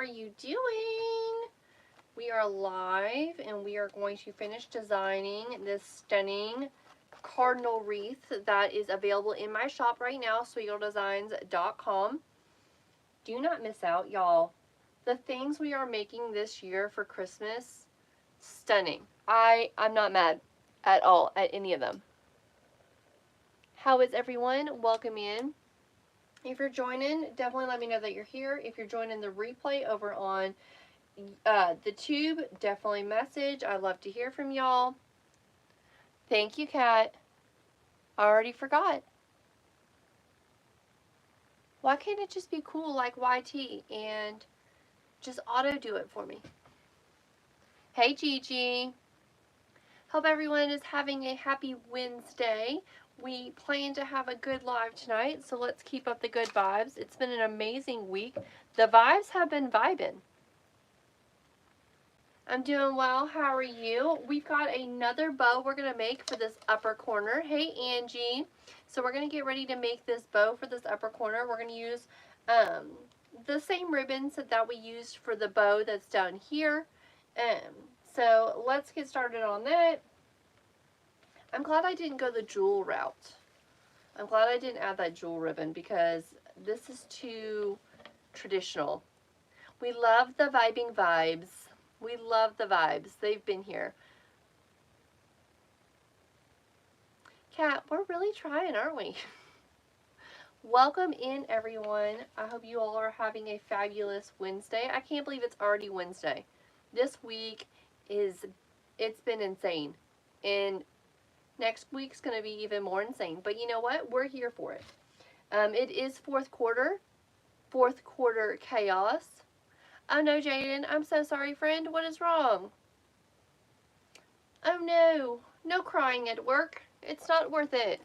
you doing? We are live and we are going to finish designing this stunning cardinal wreath that is available in my shop right now, sweegolddesigns.com. Do not miss out, y'all. The things we are making this year for Christmas, stunning. I'm not mad at all at any of them. How is everyone? Welcome in. If you're joining, definitely let me know that you're here. If you're joining the replay over on the tube, definitely message. I'd love to hear from y'all. Thank you, Kat. I already forgot. Why can't it just be cool like YT and just auto do it for me? Hey, Gigi. Hope everyone is having a happy Wednesday. We plan to have a good live tonight, so let's keep up the good vibes. It's been an amazing week. The vibes have been vibing. I'm doing well. How are you? We've got another bow we're going to make for this upper corner. Hey, Angie. So we're going to get ready to make this bow for this upper corner. We're going to use the same ribbons that we used for the bow that's down here. So let's get started on that. I'm glad I didn't go the jewel route. I'm glad I didn't add that jewel ribbon because this is too traditional. We love the vibing vibes. We love the vibes. They've been here. Kat, we're really trying, aren't we? Welcome in, everyone. I hope you all are having a fabulous Wednesday. I can't believe it's already Wednesday. This week it's been insane. And next week's going to be even more insane. But you know what? We're here for it. It is fourth quarter chaos. Oh no, Jaden. I'm so sorry, friend. What is wrong? Oh no. No crying at work. It's not worth it.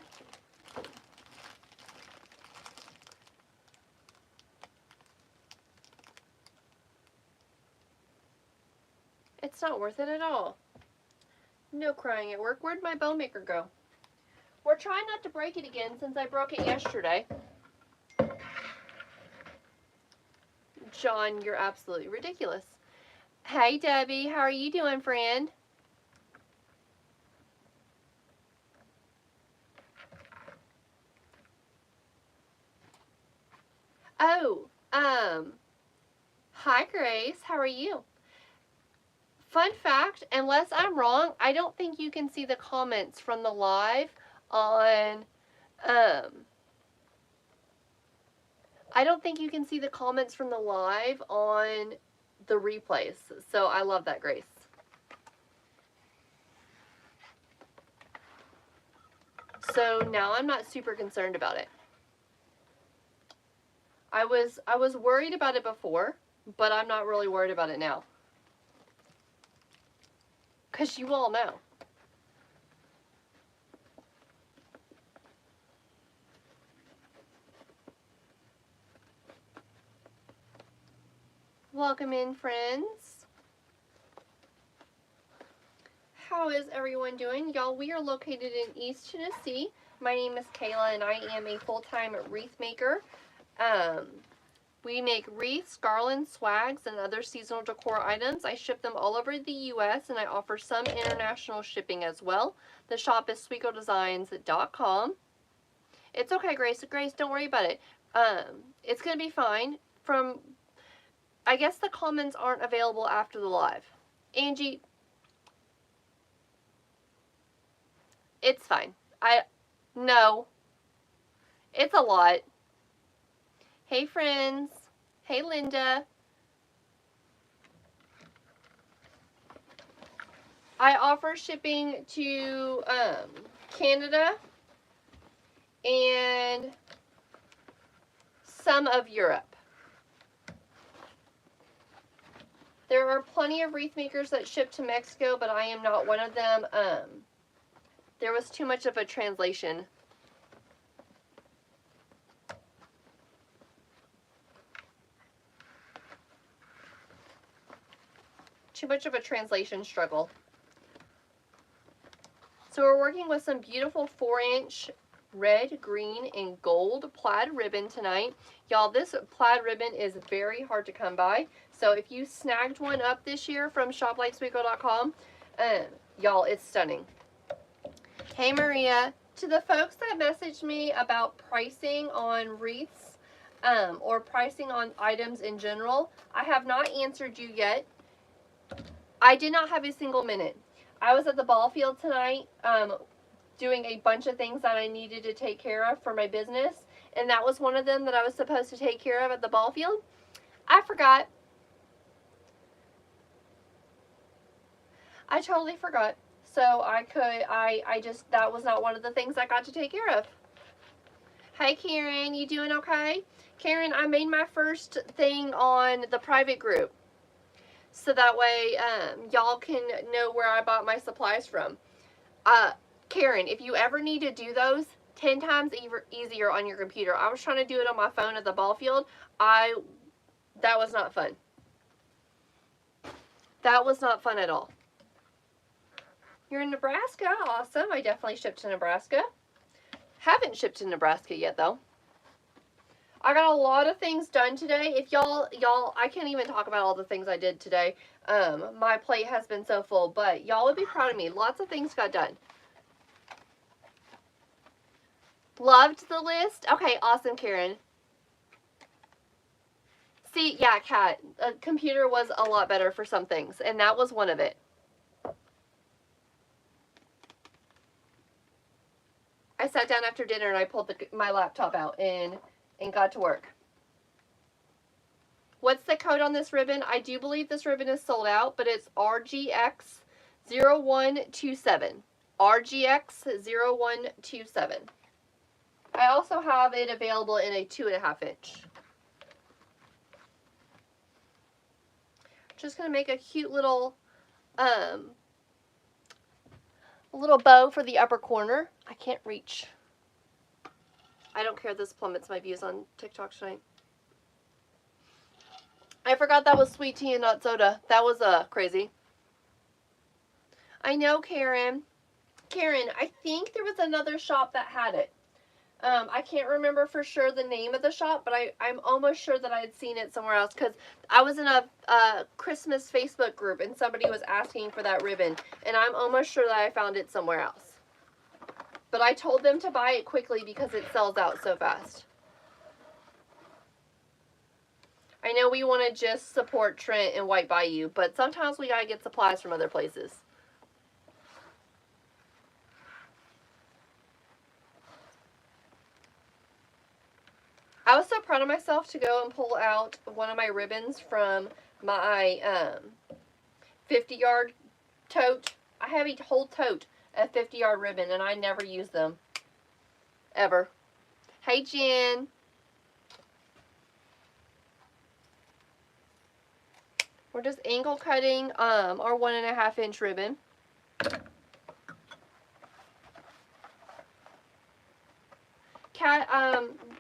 It's not worth it at all. No crying at work. Where'd my bow maker go? We're trying not to break it again since I broke it yesterday. John, you're absolutely ridiculous. Hey, Debbie. How are you doing, friend? Oh, hi, Grace. How are you? Fun fact, unless I'm wrong, I don't think you can see the comments from the live on, I don't think you can see the comments from the live on the replays. So I love that, Grace. So now I'm not super concerned about it. I was worried about it before, but I'm not really worried about it now. Because you all know. Welcome in, friends. How is everyone doing? Y'all, we are located in East Tennessee. My name is Kayla, and I am a full-time wreath maker. We make wreaths, garlands, swags, and other seasonal decor items. I ship them all over the U.S., and I offer some international shipping as well. The shop is sweegolddesigns.com. It's okay, Grace. Grace, don't worry about it. It's going to be fine. I guess the comments aren't available after the live. Angie, it's fine. No. It's a lot. Hey, friends. Hey, Linda. I offer shipping to Canada and some of Europe. There are plenty of wreath makers that ship to Mexico, but I am not one of them. There was too much of a translation. Too much of a translation struggle. So we're working with some beautiful 4-inch red, green, and gold plaid ribbon tonight. Y'all, this plaid ribbon is very hard to come by. So if you snagged one up this year from shoplikesweetgirl.com, y'all, it's stunning. Hey Maria, to the folks that messaged me about pricing on wreaths, or pricing on items in general, I have not answered you yet. I did not have a single minute. I was at the ball field tonight, doing a bunch of things that I needed to take care of for my business, and that was one of them that I was supposed to take care of at the ball field. I forgot. I totally forgot. So that was not one of the things I got to take care of. Hey Karen, you doing okay? Karen, I made my first thing on the private group, so that way y'all can know where I bought my supplies from. Karen, if you ever need to do those, 10 times easier on your computer. I was trying to do it on my phone at the ball field. That was not fun. That was not fun at all. You're in Nebraska? Awesome. I definitely shipped to Nebraska. Haven't shipped to Nebraska yet, though. I got a lot of things done today. If y'all, I can't even talk about all the things I did today. My plate has been so full, but y'all would be proud of me. Lots of things got done. Loved the list? Okay, awesome, Karen. See, yeah, Kat, a computer was a lot better for some things, and that was one of it. I sat down after dinner and I pulled my laptop out and got to work. What's the code on this ribbon? I do believe this ribbon is sold out, but it's RGX0127. RGX0127. I also have it available in a 2.5 inch. Just gonna make a cute little bow for the upper corner. I can't reach. I don't care, this plummets my views on TikTok tonight. I forgot that was sweet tea and not soda. That was crazy. I know, Karen. Karen, I think there was another shop that had it. I can't remember for sure the name of the shop, but I'm almost sure that I had seen it somewhere else, because I was in a Christmas Facebook group and somebody was asking for that ribbon, and I'm almost sure that I found it somewhere else. But I told them to buy it quickly because it sells out so fast. I know we want to just support Trent and White Bayou, but sometimes we gotta get supplies from other places. I was so proud of myself to go and pull out one of my ribbons from my 50-yard tote. I have a whole tote of 50-yard ribbon, and I never use them. Ever. Hey, Jen. We're just angle cutting our 1.5 inch ribbon.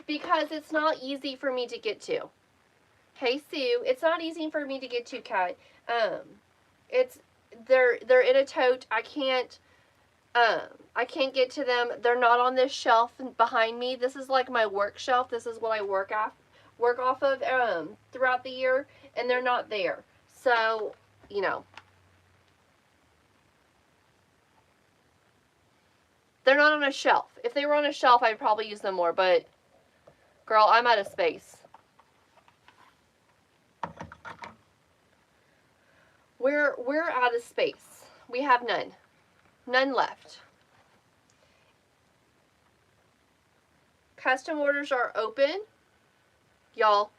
Because it's not easy for me to get to. Hey Sue, it's not easy for me to get to, Kat. They're in a tote. I can't get to them. They're not on this shelf behind me. This is like my work shelf. This is what I work off of throughout the year, and they're not there. So, you know. They're not on a shelf. If they were on a shelf, I'd probably use them more, but girl, I'm out of space. We're out of space. We have none. None left. Custom orders are open. Y'all,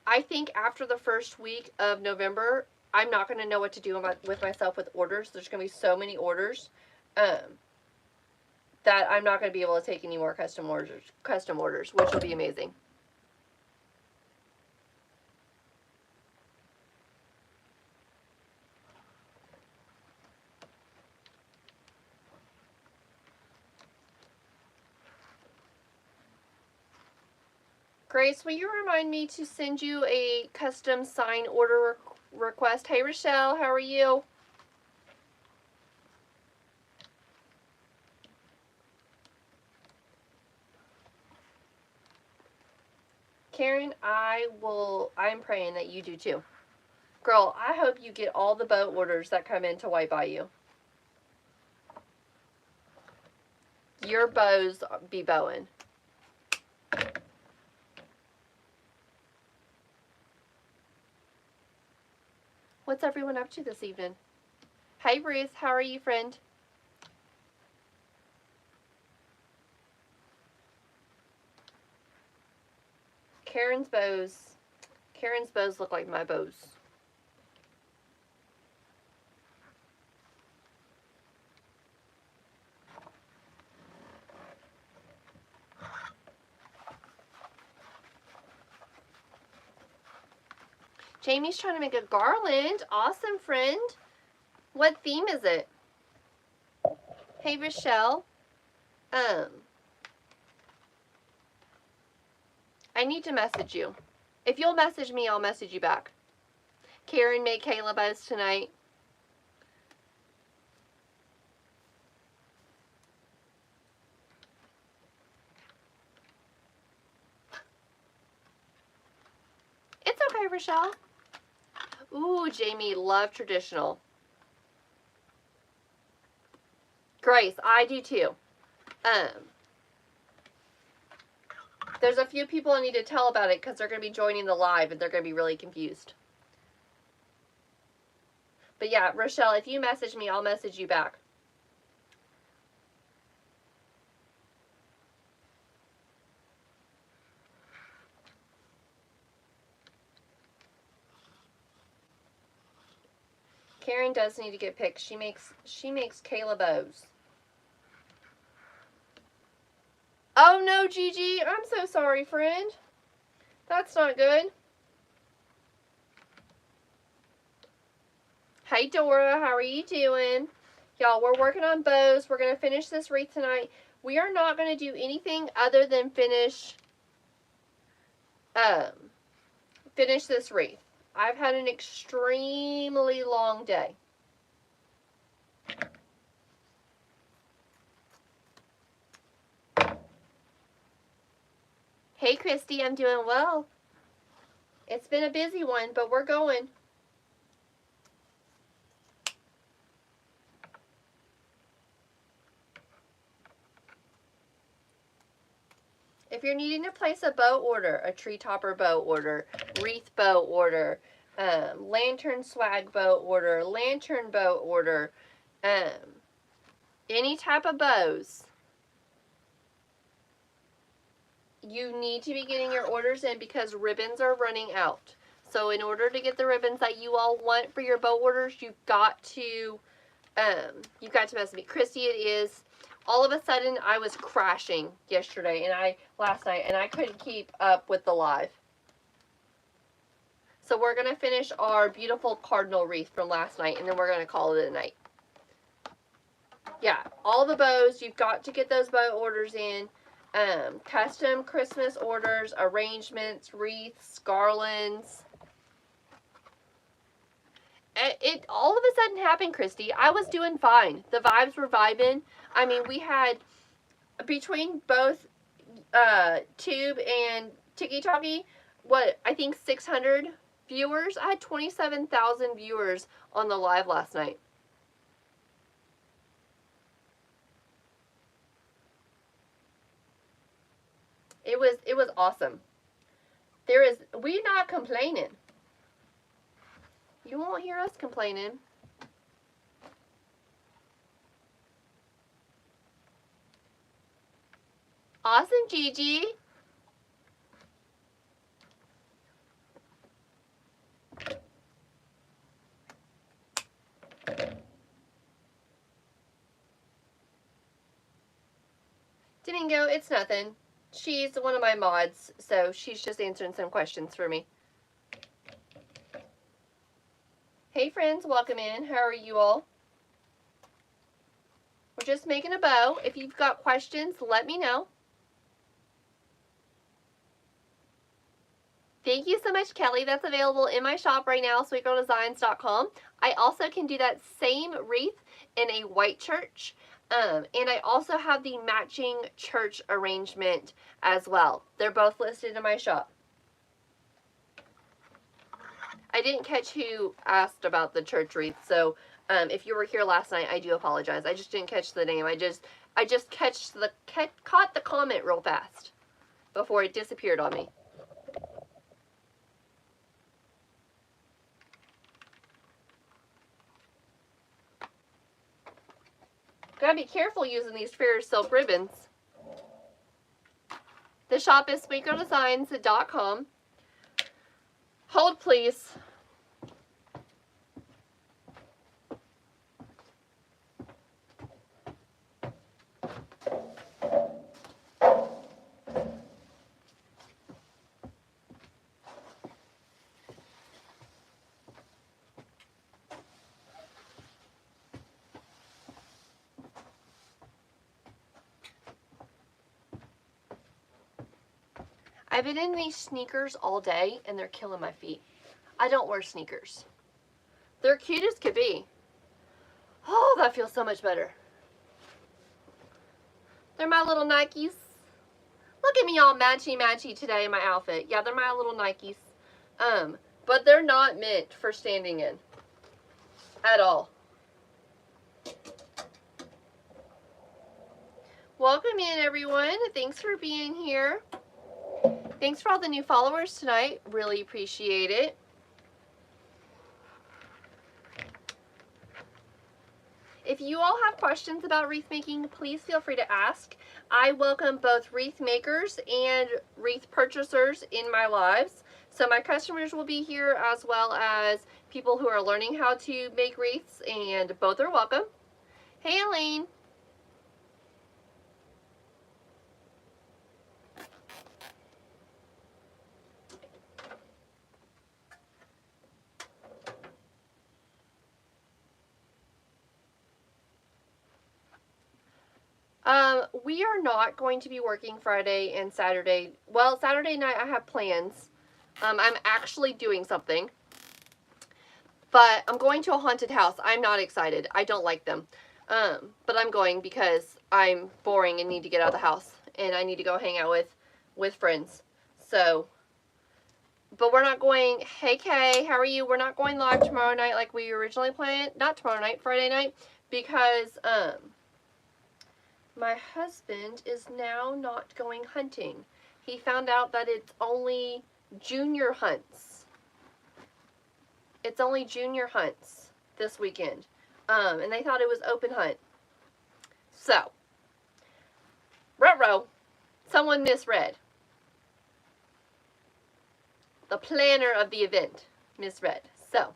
I think after the first week of November, I'm not going to know what to do with myself with orders. There's going to be so many orders. That I'm not going to be able to take any more custom orders, which will be amazing. Grace, will you remind me to send you a custom sign order request? Hey, Rochelle, how are you? Karen, I'm praying that you do too. Girl, I hope you get all the bow orders that come in to White Bayou. Your bows be bowing. What's everyone up to this evening? Hey, Ruth. How are you, friend? Karen's bows look like my bows. Jamie's trying to make a garland. Awesome, friend. What theme is it? Hey, Rochelle. I need to message you. If you'll message me, I'll message you back. Karen made Kayla bows tonight. It's okay, Rochelle. Ooh, Jamie, love traditional. Grace, I do too. There's a few people I need to tell about it because they're going to be joining the live and they're going to be really confused. But yeah, Rochelle, if you message me, I'll message you back. Karen does need to get picked. She makes Kayla bows. Oh no, Gigi, I'm so sorry, friend. That's not good. Hey, Dora, how are you doing? Y'all, we're working on bows. We're going to finish this wreath tonight. We are not going to do anything other than finish this wreath. I've had an extremely long day. Hey, Christy, I'm doing well. It's been a busy one, but we're going. If you're needing to place a bow order, a tree topper bow order, wreath bow order, lantern swag bow order, lantern bow order, any type of bows, you need to be getting your orders in because ribbons are running out. So in order to get the ribbons that you all want for your bow orders, you've got to message me. Christy, it is. All of a sudden, I was crashing yesterday last night, and I couldn't keep up with the live. So we're going to finish our beautiful cardinal wreath from last night, and then we're going to call it a night. Yeah, all the bows, you've got to get those bow orders in. Custom Christmas orders, arrangements, wreaths, garlands. It all of a sudden happened, Christy. I was doing fine. The vibes were vibing. I mean, we had, between both Tube and Tiki Talkie, I think 600 viewers. I had 27,000 viewers on the live last night. It was awesome. We're not complaining. You won't hear us complaining. Awesome, Gigi. Domingo, it's nothing. She's one of my mods, so she's just answering some questions for me. Hey friends, welcome in. How are you all? We're just making a bow. If you've got questions, let me know. Thank you so much, Kelly. That's available in my shop right now, sweetgirldesigns.com. I also can do that same wreath in a white church. And I also have the matching church arrangement as well. They're both listed in my shop. I didn't catch who asked about the church wreath, so if you were here last night, I do apologize. I just didn't catch the name. I just caught the comment real fast before it disappeared on me. Gotta be careful using these fair silk ribbons. The shop is sweetgirldesigns.com. Hold, please. I've been in these sneakers all day, and they're killing my feet. I don't wear sneakers. They're cute as could be. Oh, that feels so much better. They're my little Nikes. Look at me all matchy-matchy today in my outfit. Yeah, they're my little Nikes. But they're not meant for standing in. At all. Welcome in, everyone. Thanks for being here. Thanks for all the new followers tonight. Really appreciate it. If you all have questions about wreath making, please feel free to ask. I welcome both wreath makers and wreath purchasers in my lives. So my customers will be here as well as people who are learning how to make wreaths, and both are welcome. Hey, Elaine. We are not going to be working Friday and Saturday. Well, Saturday night I have plans. I'm actually doing something. But I'm going to a haunted house. I'm not excited. I don't like them. But I'm going because I'm boring and need to get out of the house. And I need to go hang out with friends. So, but we're not going, hey Kay, how are you? We're not going live tomorrow night like we originally planned. Not tomorrow night, Friday night. Because, my husband is now not going hunting. He found out that it's only junior hunts. It's only junior hunts this weekend. And they thought it was open hunt. So, ruh-roh, someone misread. The planner of the event misread. So,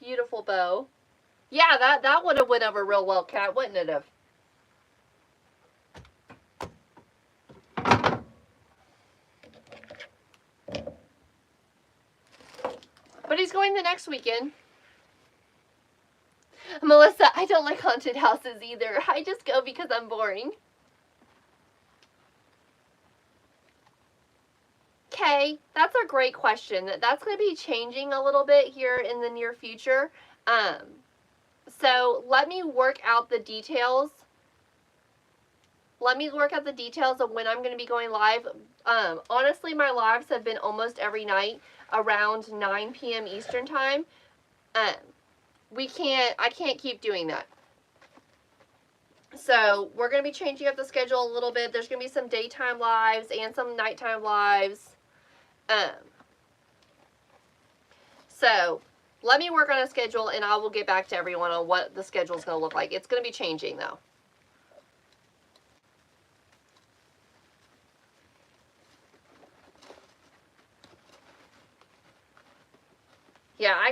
beautiful bow. Yeah, that would have went over real well, Kat, wouldn't it have? But he's going the next weekend. Melissa, I don't like haunted houses either. I just go because I'm boring. Okay, that's a great question. That's going to be changing a little bit here in the near future. So let me work out the details. Let me work out the details of when I'm going to be going live. Honestly, my lives have been almost every night around 9 p.m. Eastern time. I can't keep doing that. So we're going to be changing up the schedule a little bit. There's going to be some daytime lives and some nighttime lives. So let me work on a schedule and I will get back to everyone on what the schedule is going to look like. It's going to be changing though. Yeah,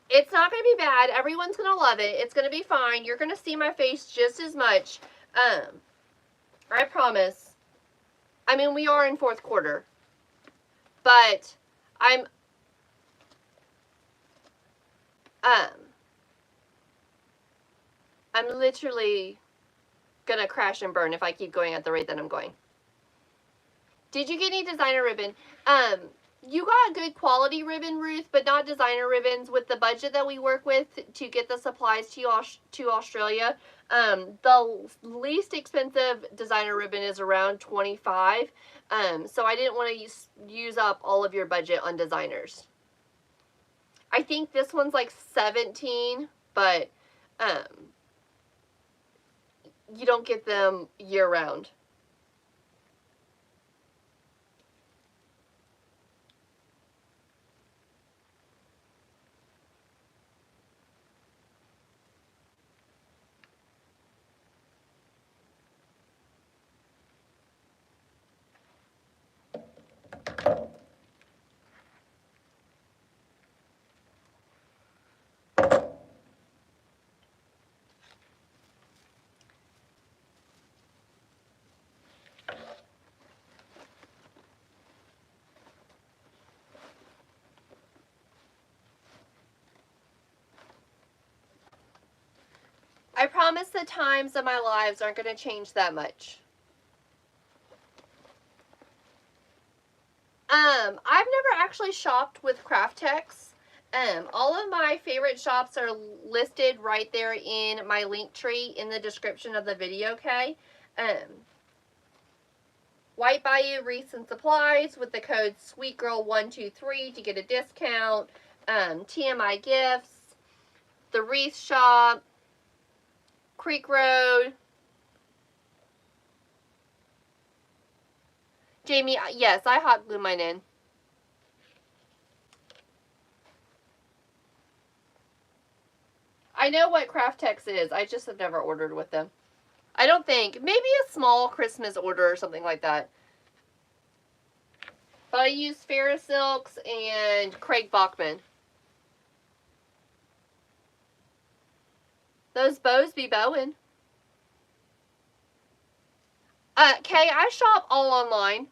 it's not going to be bad. Everyone's going to love it. It's going to be fine. You're going to see my face just as much. I promise. I mean, we are in fourth quarter. But I'm literally going to crash and burn if I keep going at the rate that I'm going. Did you get any designer ribbon? You got good quality ribbon, Ruth, but not designer ribbons. With the budget that we work with to get the supplies to Australia, the least expensive designer ribbon is around $25. So I didn't want to use up all of your budget on designers. I think this one's like $17, but you don't get them year round. I promise the times of my lives aren't going to change that much. I've never actually shopped with Craftex. All of my favorite shops are listed right there in my link tree in the description of the video, okay? White Bayou Wreaths and Supplies with the code SweetGirl123 to get a discount. TMI Gifts, the Wreath Shop, Creek Road. Jamie, yes, I hot glue mine in. I know what Craftex is. I just have never ordered with them. I don't think. Maybe a small Christmas order or something like that. But I use Farrah Silks and Craig Bachman. Those bows be bowing. Kay, I shop all online.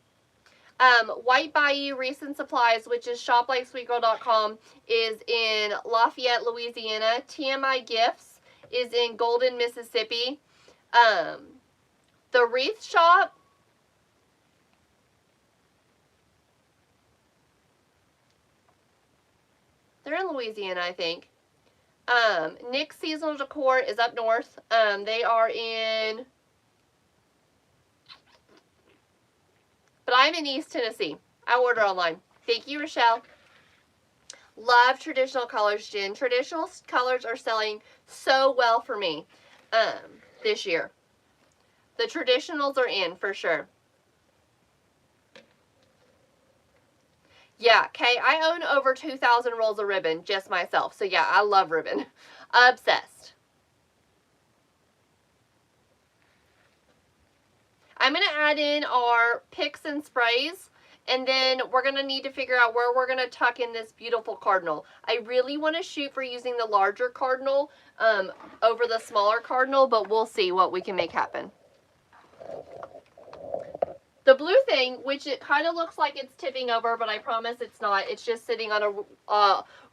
White Bayou Recent Supplies, which is shoplikesweetgirl.com, is in Lafayette, Louisiana. TMI Gifts is in Golden, Mississippi. The Wreath Shop, they're in Louisiana, I think. Nick's Seasonal Decor is up north. They are in, but I'm in East Tennessee. I order online. Thank you, Rochelle. Love traditional colors, Jen. Traditional colors are selling so well for me this year. The traditionals are in for sure. Yeah, Kay, I own over 2,000 rolls of ribbon just myself. So yeah, I love ribbon. Obsessed. I'm going to add in our picks and sprays, and then we're going to need to figure out where we're going to tuck in this beautiful cardinal. I really want to shoot for using the larger cardinal over the smaller cardinal, but we'll see what we can make happen. The blue thing, which it kind of looks like it's tipping over, but I promise it's not. It's just sitting on a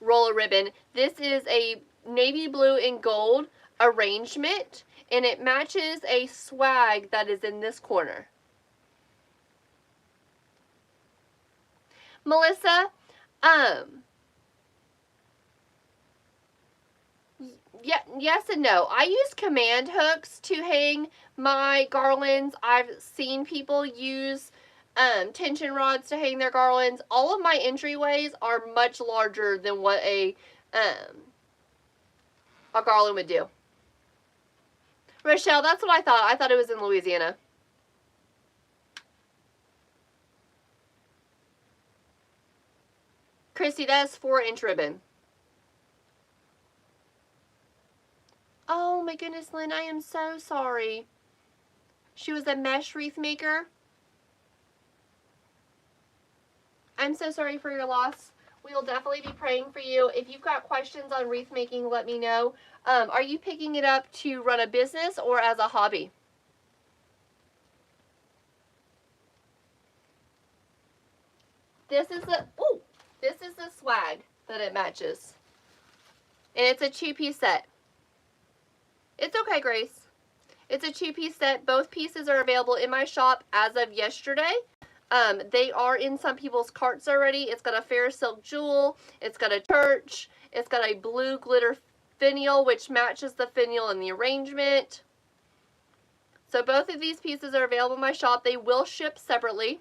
roll of ribbon. This is a navy blue and gold arrangement, and it matches a swag that is in this corner. Melissa, yeah, yes and no. I use command hooks to hang my garlands. I've seen people use tension rods to hang their garlands. All of my entryways are much larger than what a garland would do. Rochelle, that's what I thought. I thought it was in Louisiana. Christy, that is 4-inch ribbon. Oh my goodness, Lynn, I am so sorry. She was a mesh wreath maker. I'm so sorry for your loss. We will definitely be praying for you. If you've got questions on wreath making, let me know. Are you picking it up to run a business or as a hobby? This is the swag that it matches. And it's a 2-piece set. It's okay, Grace. It's a 2-piece set. Both pieces are available in my shop as of yesterday. They are in some people's carts already. It's got a fair silk jewel. It's got a church. It's got a blue glitter finial, which matches the finial in the arrangement. So both of these pieces are available in my shop. They will ship separately.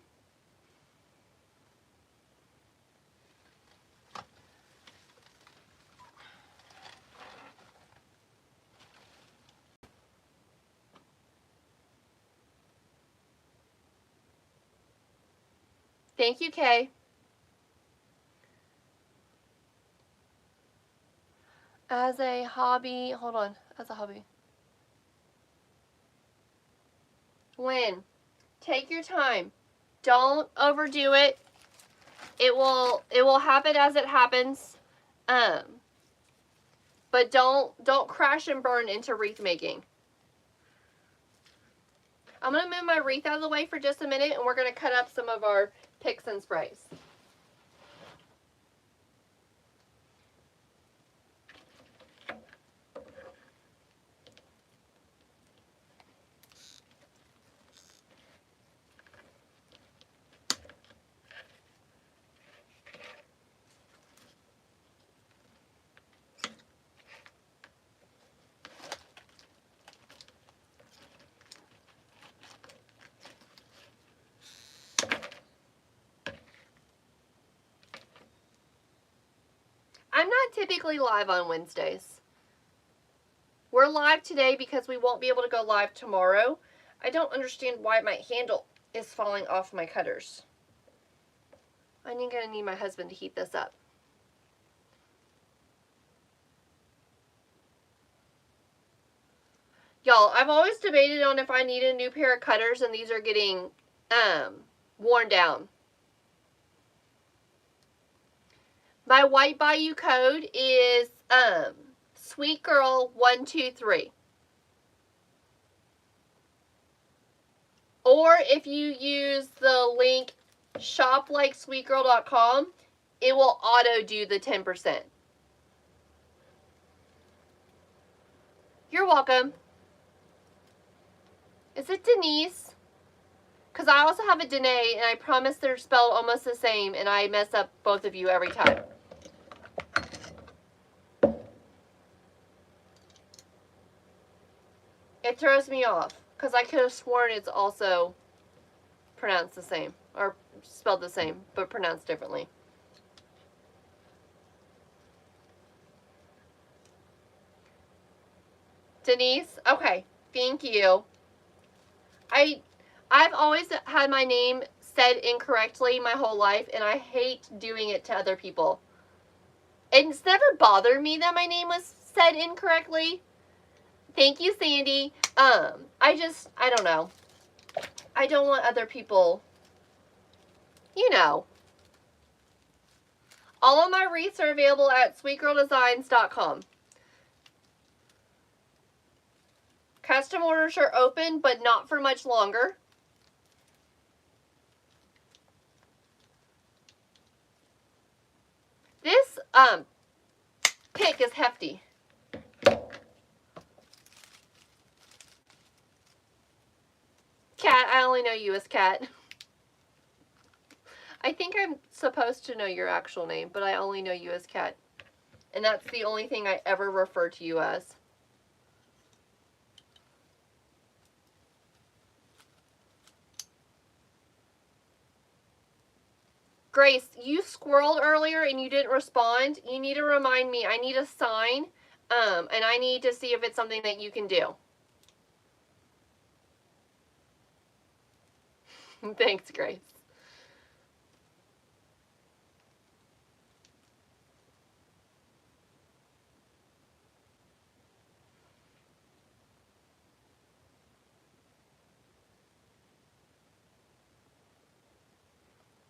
Thank you, Kay. As a hobby, hold on, as a hobby. When? Take your time. Don't overdo it. It will happen as it happens. But don't crash and burn into wreath making. I'm going to move my wreath out of the way for just a minute, and we're going to cut up some of our picks and sprays. I'm not typically live on Wednesdays. We're live today because we won't be able to go live tomorrow. I don't understand why my handle is falling off my cutters. I'm going to need my husband to heat this up. Y'all, I've always debated on if I need a new pair of cutters, and these are getting worn down. My White Bayou code is Sweet Girl 123. Or if you use the link shoplikesweetgirl.com, it will auto do the 10%. You're welcome. Is it Denise? Because I also have a Danae, and I promise they're spelled almost the same, and I mess up both of you every time. It throws me off, because I could have sworn it's also pronounced the same, or spelled the same, but pronounced differently. Denise? Okay, thank you. I've always had my name said incorrectly my whole life, and I hate doing it to other people. It's never bothered me that my name was said incorrectly. Thank you, Sandy. I don't know. I don't want other people, you know. All of my wreaths are available at sweetgirldesigns.com. Custom orders are open, but not for much longer. This pick is hefty. Cat, I only know you as Cat. I think I'm supposed to know your actual name, but I only know you as Cat. And that's the only thing I ever refer to you as. Grace, you squirreled earlier and you didn't respond. You need to remind me. I need a sign, and I need to see if it's something that you can do. Thanks, Grace.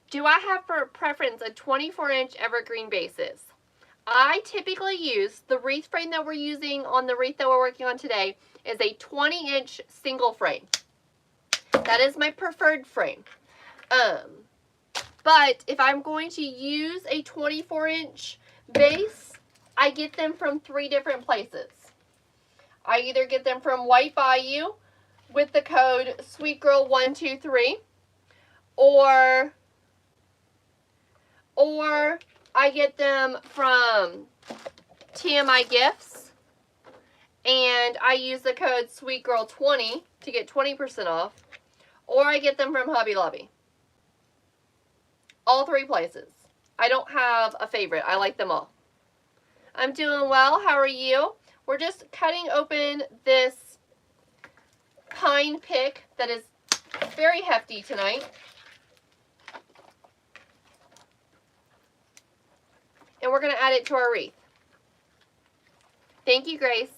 Do I have for preference a 24-inch evergreen bases? I typically use, the wreath frame that we're using on the wreath that we're working on today is a 20-inch single frame. That is my preferred frame. But if I'm going to use a 24-inch base, I get them from 3 different places. I either get them from White Bayou with the code SweetGirl123, or I get them from TMI Gifts, and I use the code SweetGirl20 to get 20% off, or I get them from Hobby Lobby. All three places. I don't have a favorite. I like them all. I'm doing well. How are you? We're just cutting open this pine pick that is very hefty tonight. And we're going to add it to our wreath. Thank you, Grace.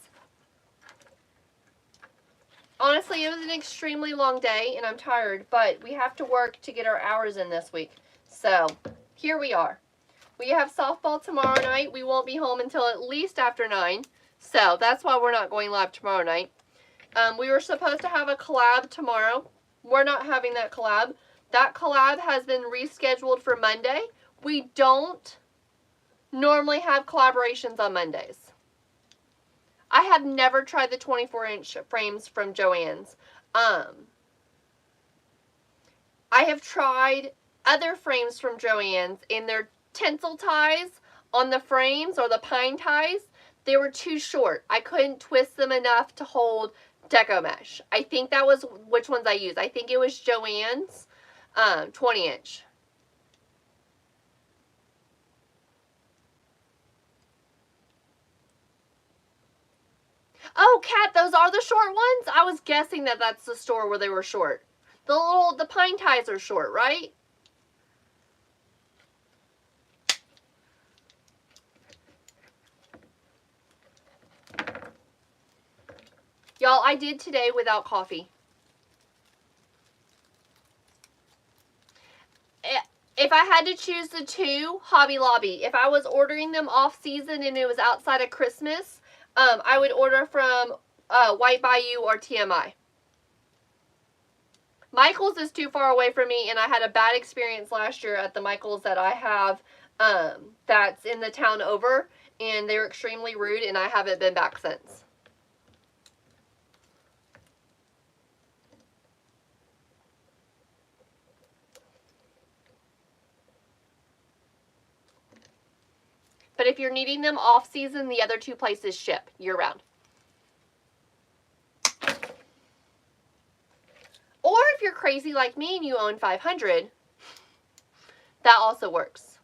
Honestly, it was an extremely long day, and I'm tired, but we have to work to get our hours in this week. So, here we are. We have softball tomorrow night. We won't be home until at least after 9. So, that's why we're not going live tomorrow night. We were supposed to have a collab tomorrow. We're not having that collab. That collab has been rescheduled for Monday. We don't normally have collaborations on Mondays. I have never tried the 24-inch frames from Joann's. I have tried other frames from Joann's, and their tinsel ties on the frames, or the pine ties, they were too short. I couldn't twist them enough to hold deco mesh. I think that was which ones I used. I think it was Joann's 20-inch. Oh, Kat, those are the short ones? I was guessing that that's the store where they were short. The pine ties are short, right? Y'all, I did today without coffee. If I had to choose the two, Hobby Lobby. If I was ordering them off season and it was outside of Christmas, I would order from White Bayou or TMI. Michael's is too far away from me, and I had a bad experience last year at the Michael's that I have that's in the town over, and they were extremely rude, and I haven't been back since. But if you're needing them off season, the other two places ship year round. Or if you're crazy like me and you own 500, that also works.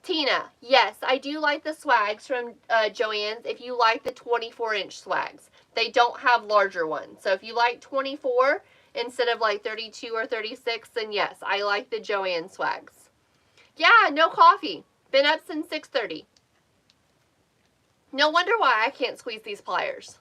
Tina, yes, I do like the swags from Joann's if you like the 24-inch swags. They don't have larger ones. So if you like 24 instead of like 32 or 36, then yes, I like the Joann swags. Yeah, no coffee. Been up since 6:30. No wonder why I can't squeeze these pliers.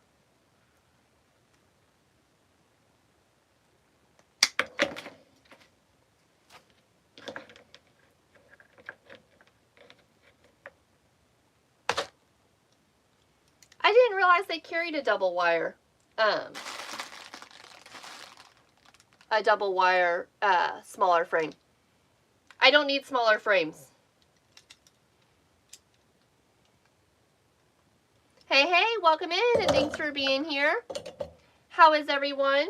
I didn't realize they carried a double wire smaller frame. I don't need smaller frames. Hey, welcome in, and thanks for being here. How is everyone?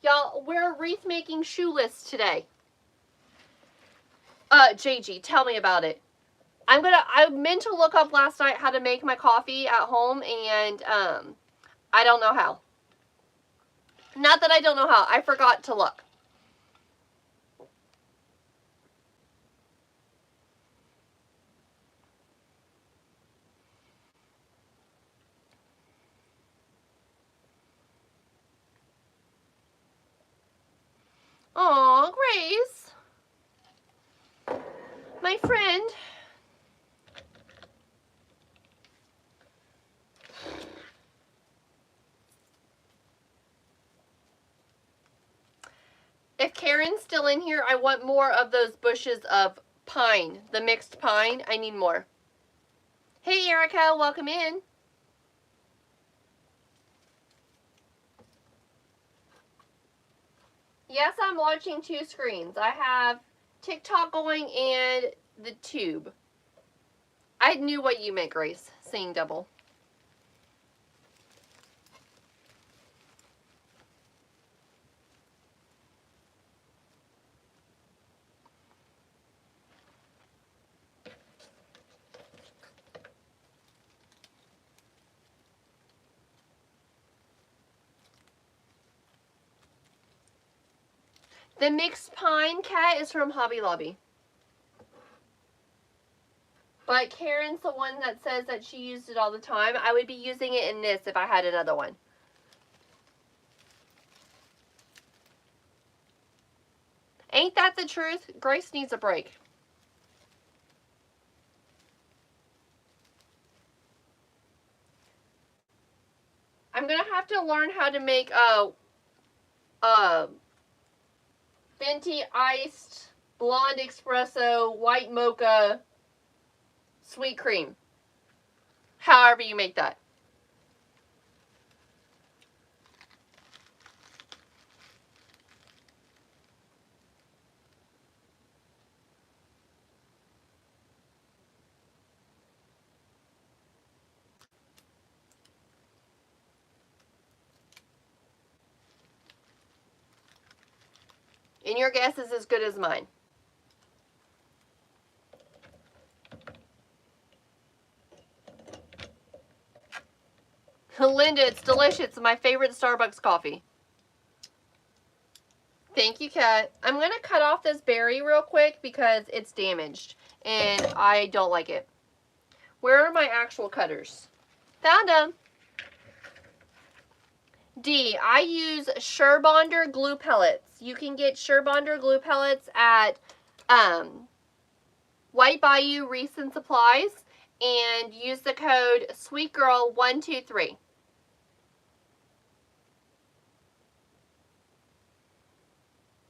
Y'all, we're wreath making shoe lists today. JG, tell me about it. I meant to look up last night how to make my coffee at home, and I don't know how. Not that I don't know how, I forgot to look. Aw, Grace. My friend. If Karen's still in here, I want more of those bushes of pine. The mixed pine. I need more. Hey, Erica. Welcome in. Yes, I'm watching two screens. I have TikTok going and the tube. I knew what you meant, Grace. Seeing double. The mixed pine cat is from Hobby Lobby. But Karen's the one that says that she used it all the time. I would be using it in this if I had another one. Ain't that the truth? Grace needs a break. I'm going to have to learn how to make venti iced blonde espresso white mocha sweet cream. However you make that. And your guess is as good as mine. Linda, it's delicious. It's my favorite Starbucks coffee. Thank you, Kat. I'm going to cut off this berry real quick because it's damaged. And I don't like it. Where are my actual cutters? Found them. D, I use Surebonder glue pellets. You can get Surebonder glue pellets at White Bayou Wreath and Supplies. And use the code SweetGirl123.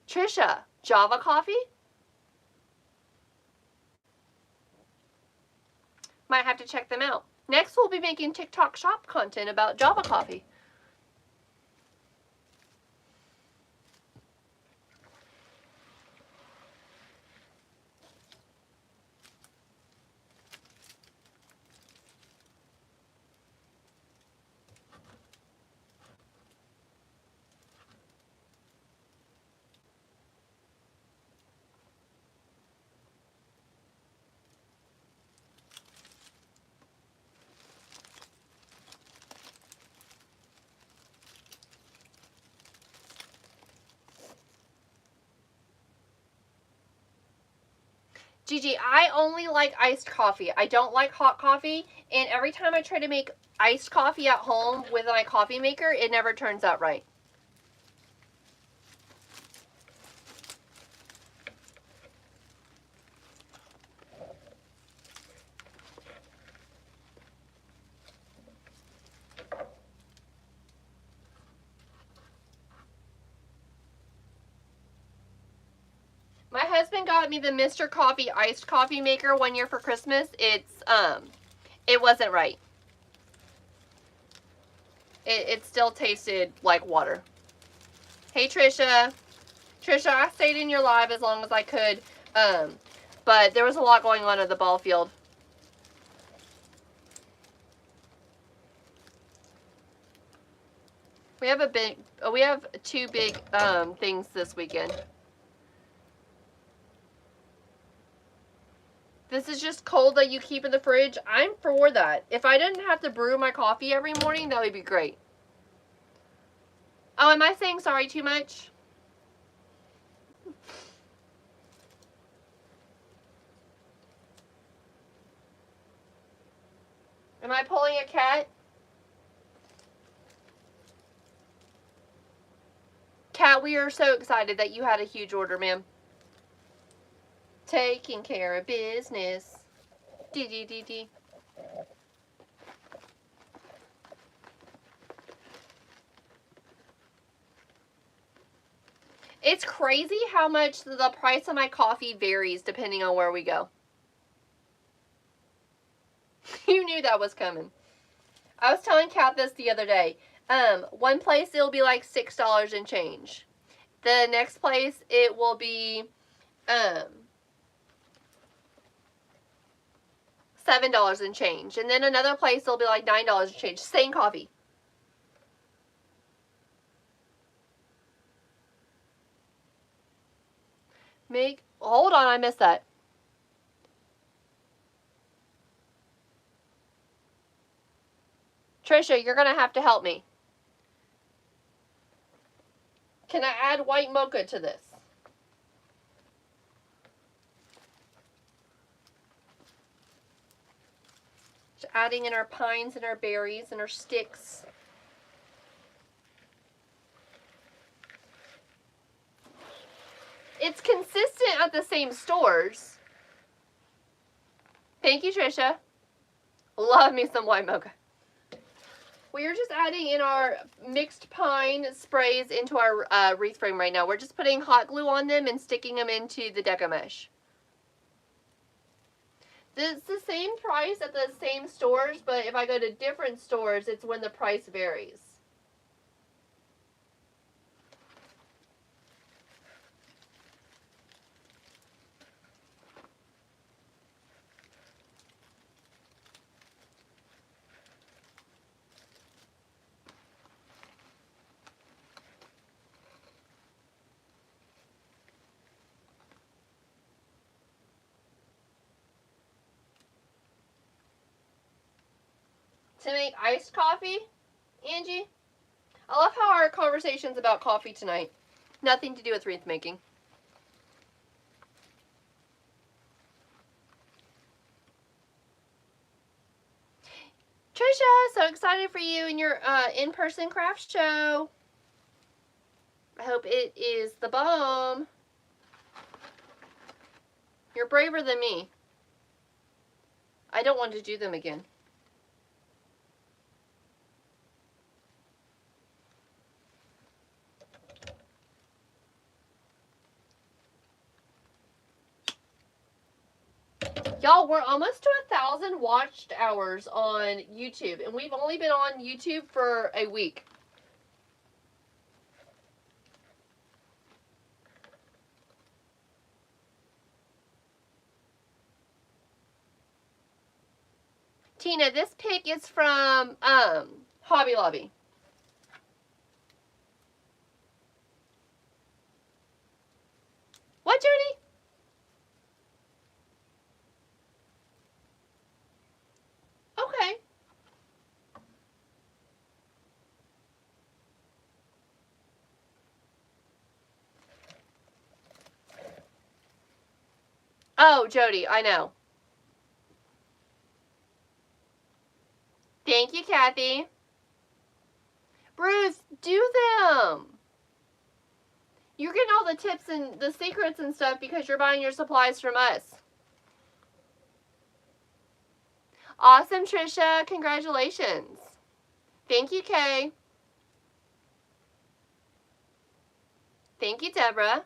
Trisha, Java coffee? Might have to check them out. Next, we'll be making TikTok shop content about Java coffee. Gigi, I only like iced coffee. I don't like hot coffee. And every time I try to make iced coffee at home with my coffee maker, it never turns out right. My husband got me the Mr. Coffee iced coffee maker one year for Christmas. It wasn't right. It still tasted like water. Hey, Trisha. Trisha, I stayed in your live as long as I could. But there was a lot going on at the ball field. We have two big things this weekend. This is just cold that you keep in the fridge. I'm for that. If I didn't have to brew my coffee every morning, that would be great. Oh, am I saying sorry too much? Am I pulling a cat? Cat, we are so excited that you had a huge order, ma'am. Taking care of business. D. It's crazy how much the price of my coffee varies depending on where we go. You knew that was coming. I was telling Kat this the other day. One place it'll be like $6 and change. The next place it will be $7 and change. And then another place it'll be like $9 and change. Same coffee. Hold on, I missed that. Trisha, you're going to have to help me. Can I add white mocha to this? Just adding in our pines and our berries and our sticks. It's consistent at the same stores. Thank you, Trisha. Love me some white mocha. We're just adding in our mixed pine sprays into our wreath frame right now. We're just putting hot glue on them and sticking them into the deco mesh. It's the same price at the same stores, but if I go to different stores, it's when the price varies. To make iced coffee, Angie? I love how our conversation's about coffee tonight. Nothing to do with wreath making. Trisha, so excited for you and your in-person craft show. I hope it is the bomb. You're braver than me. I don't want to do them again. Y'all, we're almost to 1,000 watched hours on YouTube, and we've only been on YouTube for a week. Tina, this pic is from Hobby Lobby. What, Jody? Okay. Oh, Jody, I know. Thank you, Kathy. Bruce, do them. You're getting all the tips and the secrets and stuff because you're buying your supplies from us. Awesome, Trisha. Congratulations. Thank you, Kay. Thank you, Deborah.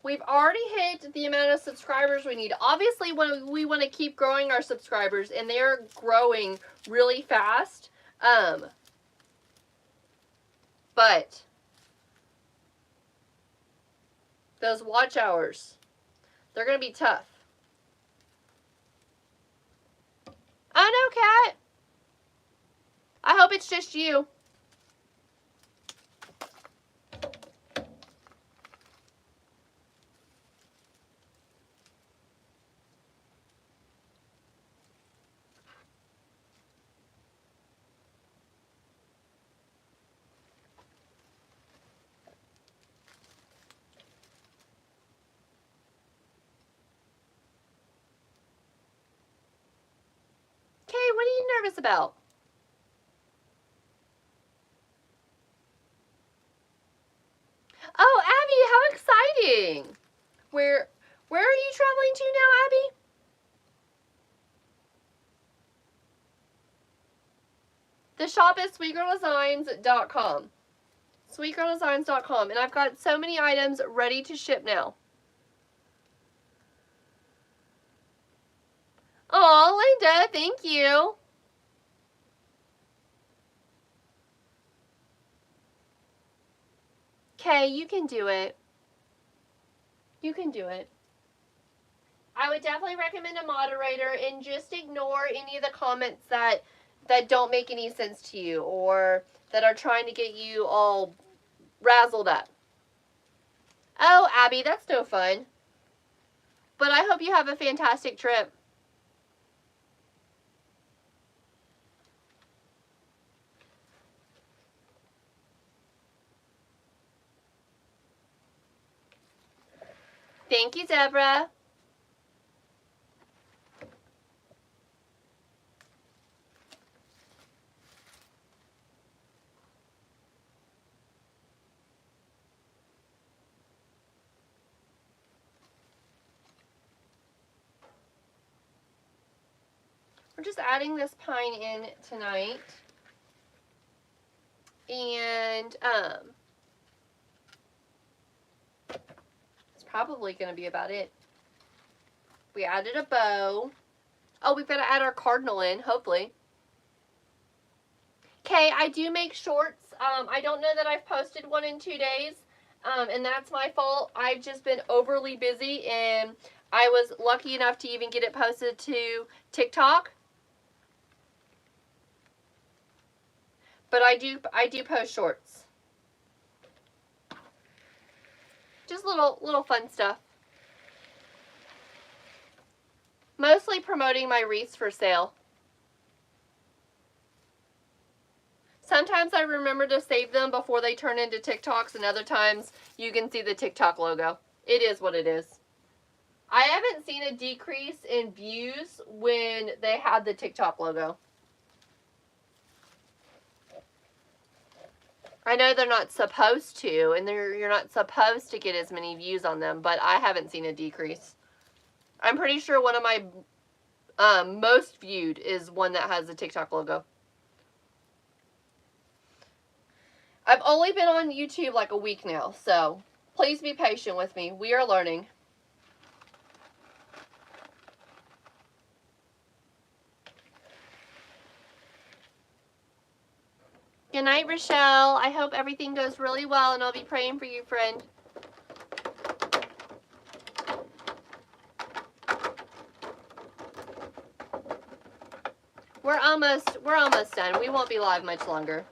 We've already hit the amount of subscribers we need. Obviously, when we want to keep growing our subscribers, and they're growing really fast. But those watch hours, they're going to be tough. Oh, no, Kat. I hope it's just you. Kay, what are you nervous about? Oh, Abby, how exciting. Where are you traveling to now, Abby? The shop is sweetgirldesigns.com. Sweetgirldesigns.com. And I've got so many items ready to ship now. Oh, Linda, thank you. Kay, you can do it. You can do it. I would definitely recommend a moderator and just ignore any of the comments that don't make any sense to you or that are trying to get you all razzled up. Oh, Abby, that's no fun. But I hope you have a fantastic trip. Thank you, Deborah. We're just adding this pine in tonight. And it's probably going to be about it. We added a bow. Oh, we've got to add our cardinal in, hopefully. Okay, I do make shorts. I don't know that I've posted one in 2 days, and that's my fault. I've just been overly busy, and I was lucky enough to even get it posted to TikTok. But I do post shorts. Just little fun stuff. Mostly promoting my wreaths for sale. Sometimes I remember to save them before they turn into TikToks, and other times you can see the TikTok logo. It is what it is. I haven't seen a decrease in views when they had the TikTok logo. I know they're not supposed to, and you're not supposed to get as many views on them, but I haven't seen a decrease. I'm pretty sure one of my most viewed is one that has the TikTok logo. I've only been on YouTube like a week now, so please be patient with me. We are learning. Good night, Rochelle. I hope everything goes really well, and I'll be praying for you, friend. We're almost done. We won't be live much longer.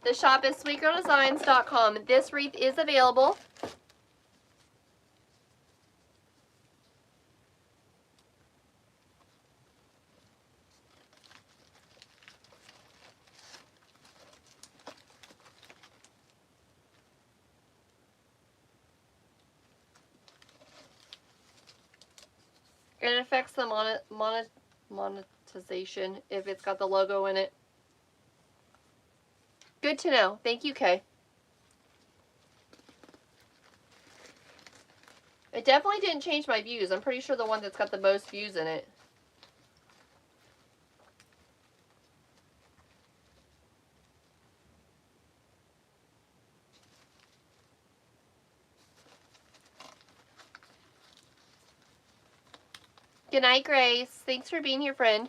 The shop is sweetgirldesigns.com. This wreath is available. It affects the monetization if it's got the logo in it. Good to know. Thank you, Kay. It definitely didn't change my views. I'm pretty sure the one that's got the most views in it. Good night, Grace. Thanks for being here, friend.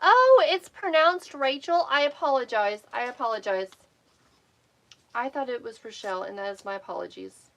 Oh, it's pronounced Rachel. I apologize. I apologize. I thought it was Rochelle, and that is my apologies.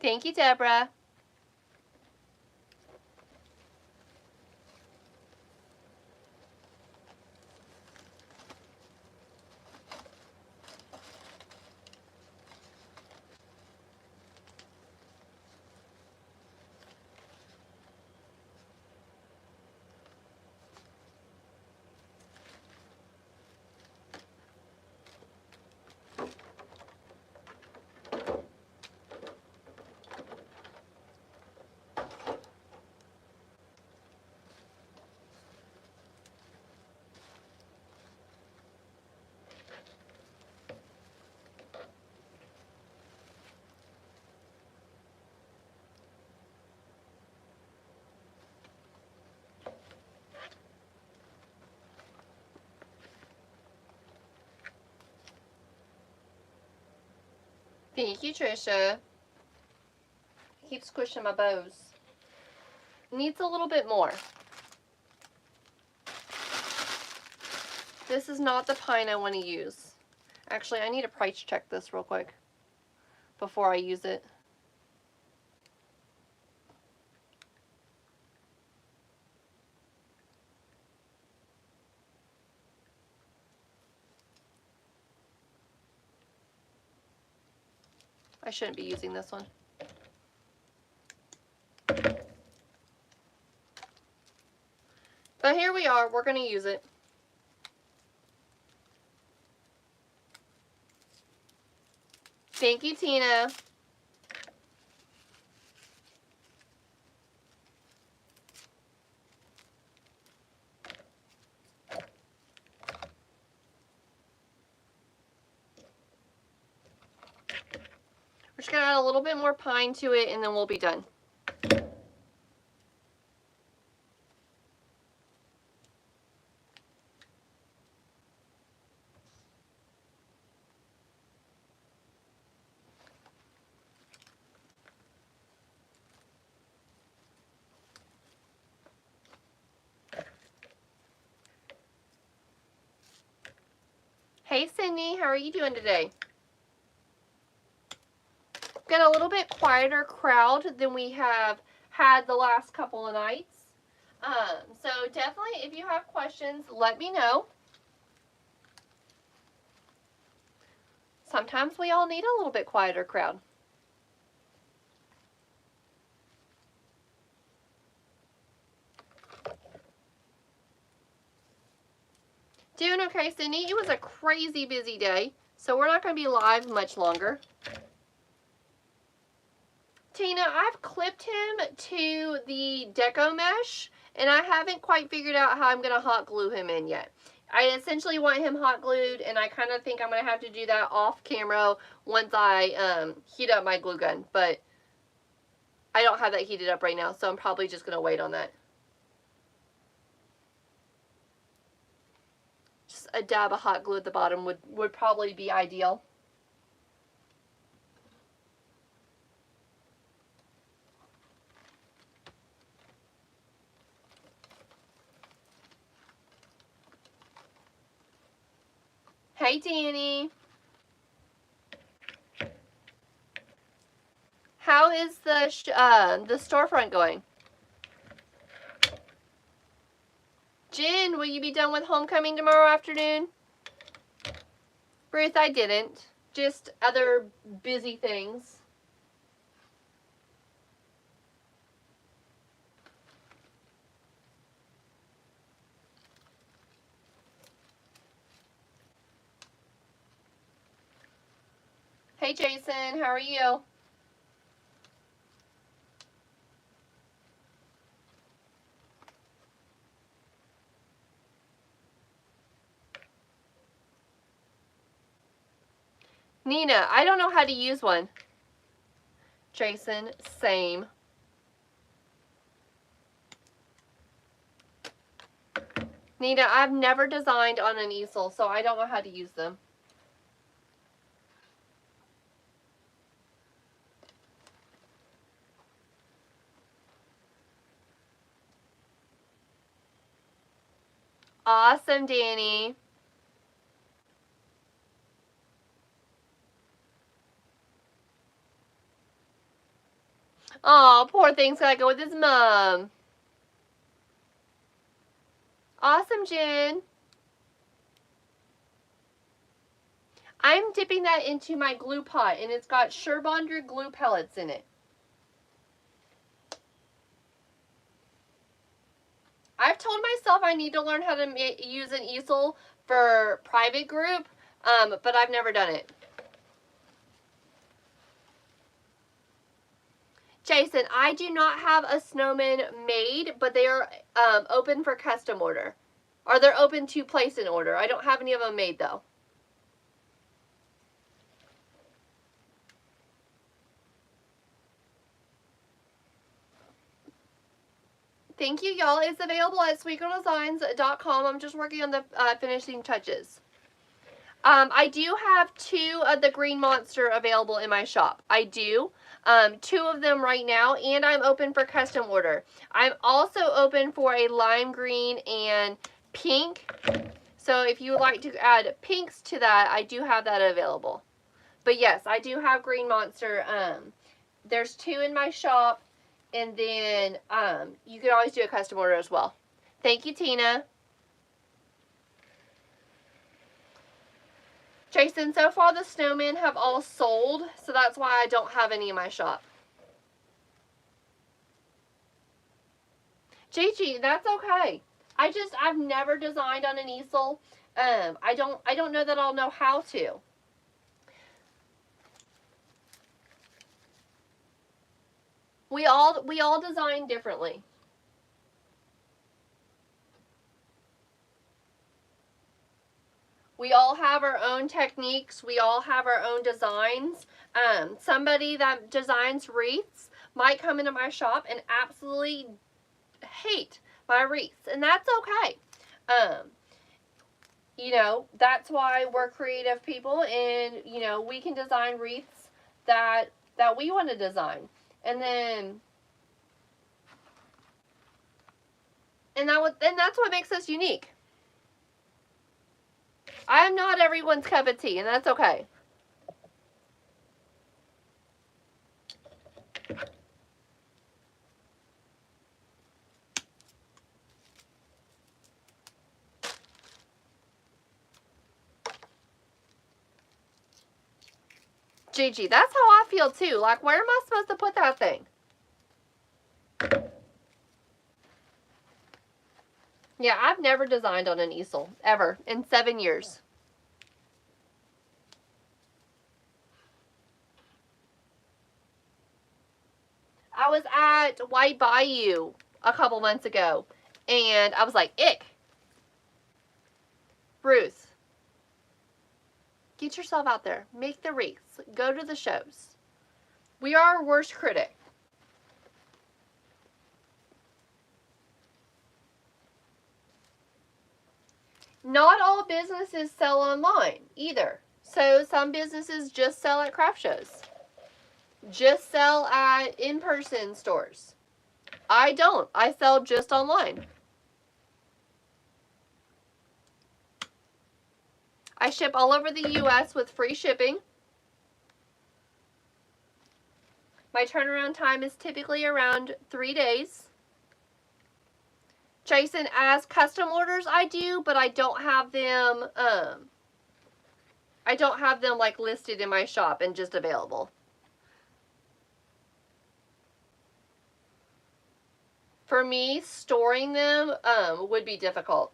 Thank you, Deborah. Thank you, Trisha. Keep squishing my bows. Needs a little bit more. This is not the pine I want to use. Actually, I need to price check this real quick before I use it. I shouldn't be using this one. But here we are. We're going to use it. Thank you, Tina. We're just going to add a little bit more pine to it, and then we'll be done. Hey, Sydney, how are you doing today? Got a little bit quieter crowd than we have had the last couple of nights. So definitely, if you have questions, let me know. Sometimes we all need a little bit quieter crowd. Doing okay, Sydney. It was a crazy busy day, so we're not going to be live much longer. Tina, I've clipped him to the deco mesh, and I haven't quite figured out how I'm going to hot glue him in yet. I essentially want him hot glued, and I kind of think I'm going to have to do that off camera once I heat up my glue gun, but I don't have that heated up right now, so I'm probably just going to wait on that. Just a dab of hot glue at the bottom would probably be ideal. Hey, Danny. How is the storefront going? Jen, will you be done with homecoming tomorrow afternoon? Ruth, I didn't. Just other busy things. Hey, Jason, how are you? Nina, I don't know how to use one. Jason, same. Nina, I've never designed on an easel, so I don't know how to use them. Awesome, Danny. Oh, poor thing's gotta go with his mom. Awesome, Jen. I'm dipping that into my glue pot, and it's got Surebonder glue pellets in it. I've told myself I need to learn how to use an easel for private group, but I've never done it. Jason, I do not have a snowman made, but they are open for custom order. Or they're open to place an order. I don't have any of them made, though. Thank you, y'all. It's available at sweetgirldesigns.com. I'm just working on the finishing touches. I do have 2 of the Green Monster available in my shop. I do. 2 of them right now, and I'm open for custom order. I'm also open for a lime green and pink. So if you would like to add pinks to that, I do have that available. But yes, I do have Green Monster. There's 2 in my shop, and then you can always do a custom order as well. Thank you, Tina. Jason, so far the snowmen have all sold, so that's why I don't have any in my shop. Gigi, that's okay. I've never designed on an easel. I don't know that I'll know how to. We all design differently. We all have our own techniques. We all have our own designs. Somebody that designs wreaths might come into my shop and absolutely hate my wreaths, and that's okay. You know, that's why we're creative people, and you know, we can design wreaths that we want to design, and that's what makes us unique. I'm not everyone's cup of tea, and that's okay. Gigi, that's how I feel too. Like, where am I supposed to put that thing? Yeah, I've never designed on an easel, ever, in 7 years. I was at White Bayou a couple months ago, and I was like, ick. Ruth, get yourself out there. Make the wreaths. Go to the shows. We are our worst critic. Not all businesses sell online either. So some businesses just sell at craft shows. Just sell at in-person stores. I don't. I sell just online. I ship all over the US with free shipping. My turnaround time is typically around 3 days. Jason, as custom orders I do, but I don't have them like listed in my shop and just available. For me, storing them would be difficult.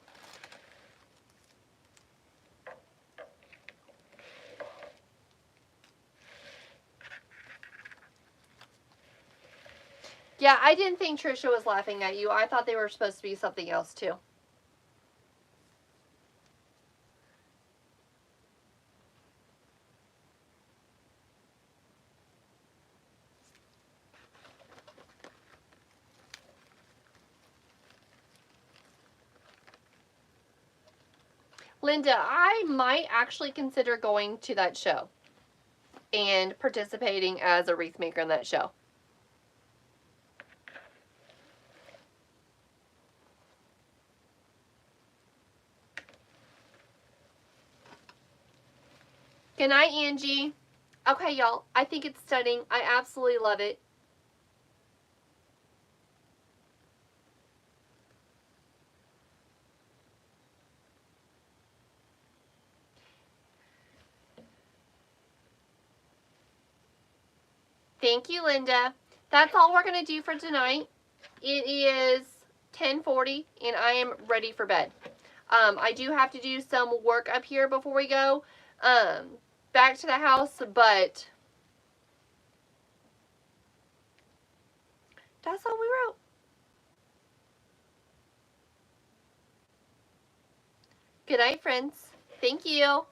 Yeah, I didn't think Trisha was laughing at you. I thought they were supposed to be something else too. Linda, I might actually consider going to that show and participating as a wreath maker in that show. Good night, Angie. Okay, y'all. I think it's stunning. I absolutely love it. Thank you, Linda. That's all we're going to do for tonight. It is 10:40 and I am ready for bed. I do have to do some work up here before we go back to the house, but that's all we wrote. Good night, friends. Thank you.